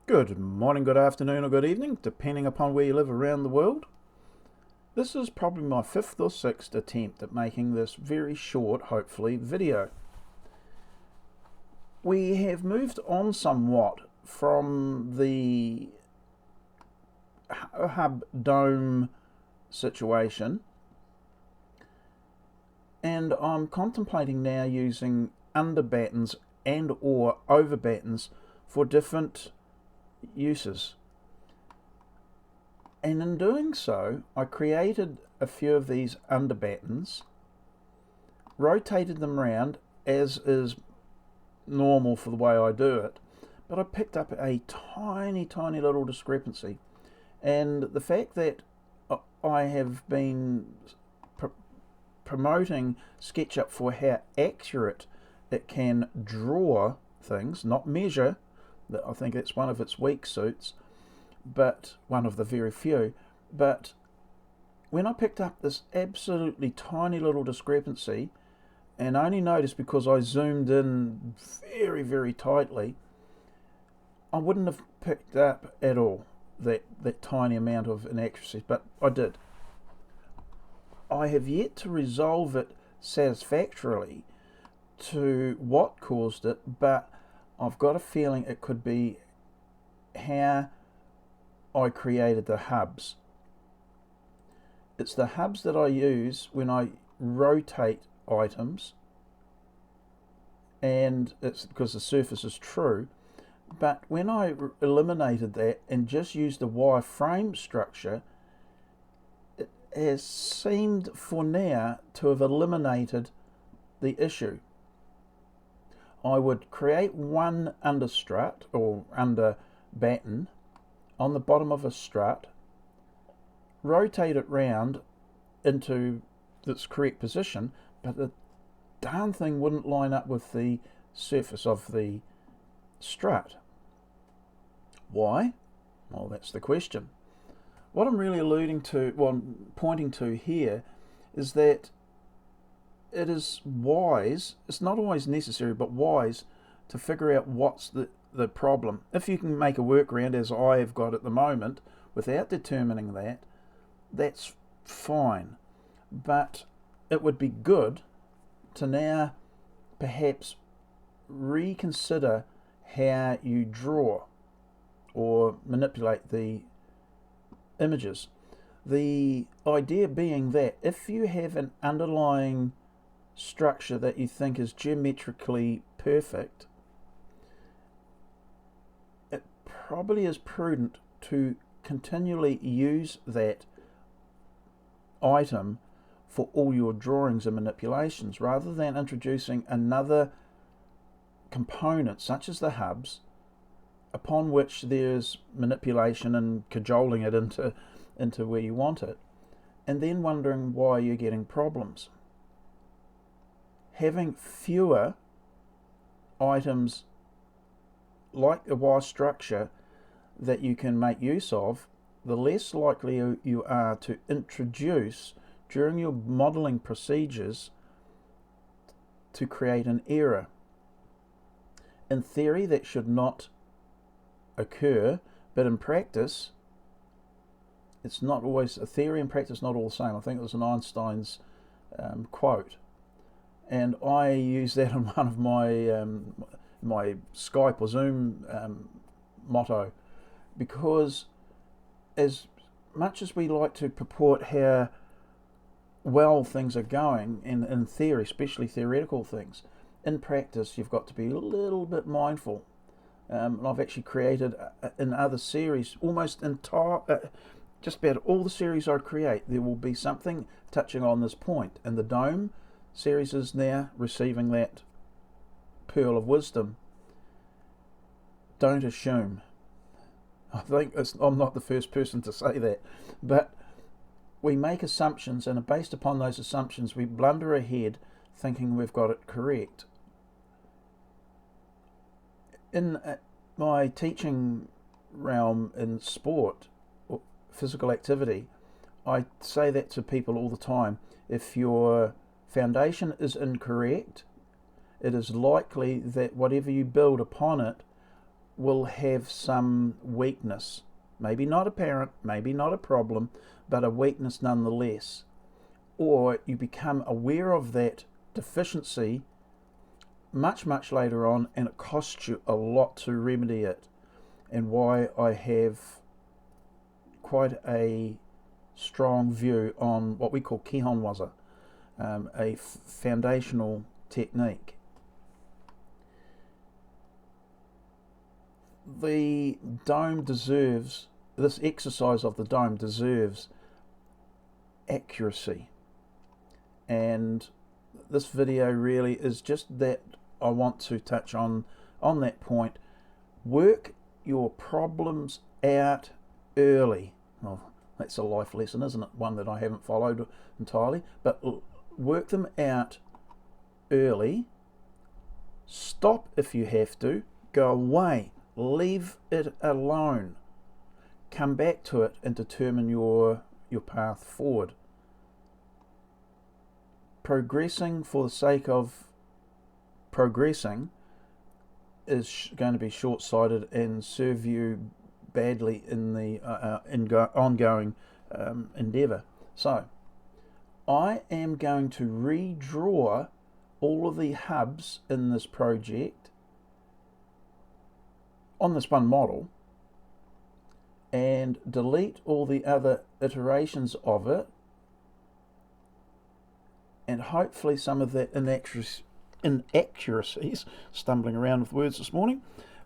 Good morning, good afternoon, or good evening, depending upon where you live around the world. This is probably my fifth or sixth attempt at making this very short, hopefully, video. We have moved on somewhat from the hub dome situation, and I'm contemplating now using under battens and or over battens for different uses. And in doing so, I created a few of these under battens, rotated them around as is normal for the way I do it, but I picked up a tiny little discrepancy. And the fact that I have been promoting SketchUp for how accurate it can draw things, not measure. I think that's one of its weak suits, but one of the very few. But when I picked up this absolutely tiny little discrepancy, and I only noticed because I zoomed in very tightly, I wouldn't have picked up at all that tiny amount of inaccuracy, but I did. I have yet to resolve it satisfactorily to what caused it, but I've got a feeling it could be how I created the hubs. It's the hubs that I use when I rotate items, and it's because the surface is true. But when I eliminated that and just used the wireframe structure, it has seemed for now to have eliminated the issue. I would create one under strut or under batten on the bottom of a strut, rotate it round into its correct position, but the darn thing wouldn't line up with the surface of the strut. Why? Well, that's the question. What I'm really pointing to here is that it is wise, it's not always necessary, but wise to figure out what's the problem. If you can make a workaround, as I have got at the moment, without determining that, that's fine. But it would be good to now perhaps reconsider how you draw or manipulate the images. The idea being that if you have an underlying structure that you think is geometrically perfect, it probably is prudent to continually use that item for all your drawings and manipulations, rather than introducing another component such as the hubs upon which there's manipulation and cajoling it into where you want it, and then wondering why you're getting problems. Having fewer items like a wire structure that you can make use of, the less likely you are to introduce during your modeling procedures to create an error. In theory, that should not occur, but in practice, it's not always, a theory and practice not all the same. I think it was an Einstein's quote, and I use that in one of my Skype or Zoom motto, because as much as we like to purport how well things are going in theory, especially theoretical things, in practice you've got to be a little bit mindful. And I've actually created in other series, almost just about all the series I create, there will be something touching on this point, and the Dome series is now receiving that pearl of wisdom. Don't assume. I think I'm not the first person to say that, but we make assumptions, and based upon those assumptions we blunder ahead thinking we've got it correct. In my teaching realm in sport or physical activity, I say that to people all the time. If your foundation is incorrect, it is likely that whatever you build upon it will have some weakness. Maybe not apparent, maybe not a problem, but a weakness nonetheless. Or you become aware of that deficiency much later on, and it costs you a lot to remedy it. And why I have quite a strong view on what we call Kihon Waza, a foundational technique. The dome deserves, this exercise of the dome deserves accuracy, and this video really is just that. I want to touch on that point. Work your problems out early. Well, that's a life lesson, isn't it? One that I haven't followed entirely, but work them out early. Stop if you have to. Go away. Leave it alone. Come back to it and determine your path forward. Progressing for the sake of progressing is going to be short-sighted and serve you badly in the ongoing endeavour. So I am going to redraw all of the hubs in this project on this one model and delete all the other iterations of it, and hopefully some of that inaccuracies, stumbling around with words this morning,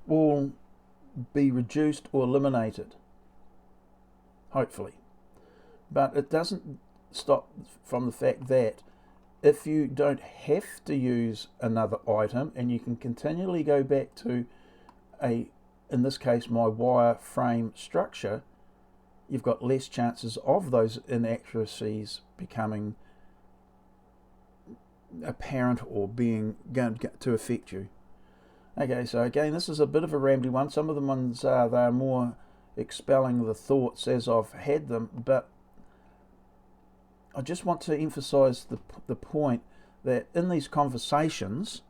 will be reduced or eliminated, hopefully. But it doesn't stop from the fact that if you don't have to use another item and you can continually go back to in this case my wire frame structure, you've got less chances of those inaccuracies becoming apparent or being going to affect you. Okay, so again, this is a bit of a rambly one. Some of the ones they're more expelling the thoughts as I've had them, but I just want to emphasize the point that in these conversations,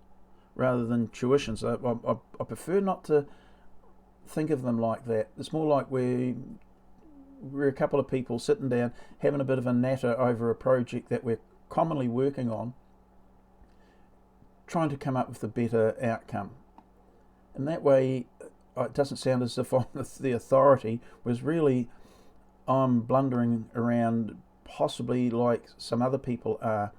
rather than tuitions, I prefer not to think of them like that. It's more like we're a couple of people sitting down having a bit of a natter over a project that we're commonly working on, trying to come up with a better outcome. And that way it doesn't sound as if I'm the authority, whereas really I'm blundering around, possibly like some other people are.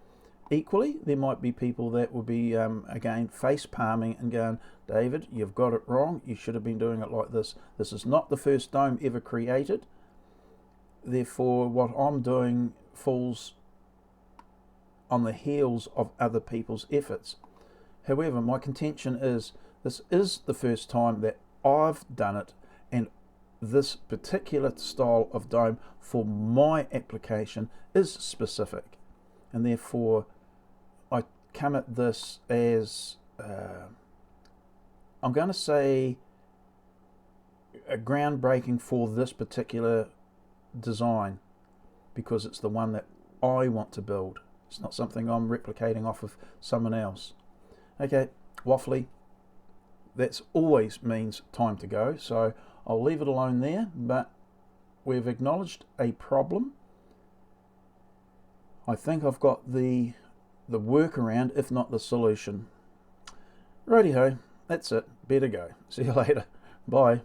Equally, there might be people that will be, again, face palming and going, David, you've got it wrong, you should have been doing it like this. This is not the first dome ever created. Therefore, what I'm doing falls on the heels of other people's efforts. However, my contention is this is the first time that I've done it, and this particular style of dome for my application is specific, and therefore I come at this as I'm going to say a groundbreaking for this particular design, because it's the one that I want to build. It's not something I'm replicating off of someone else. Okay, waffly, that always means time to go, so I'll leave it alone there, but we've acknowledged a problem. I think I've got the workaround, if not the solution. Righty-ho, that's it. Better go. See you later. Bye.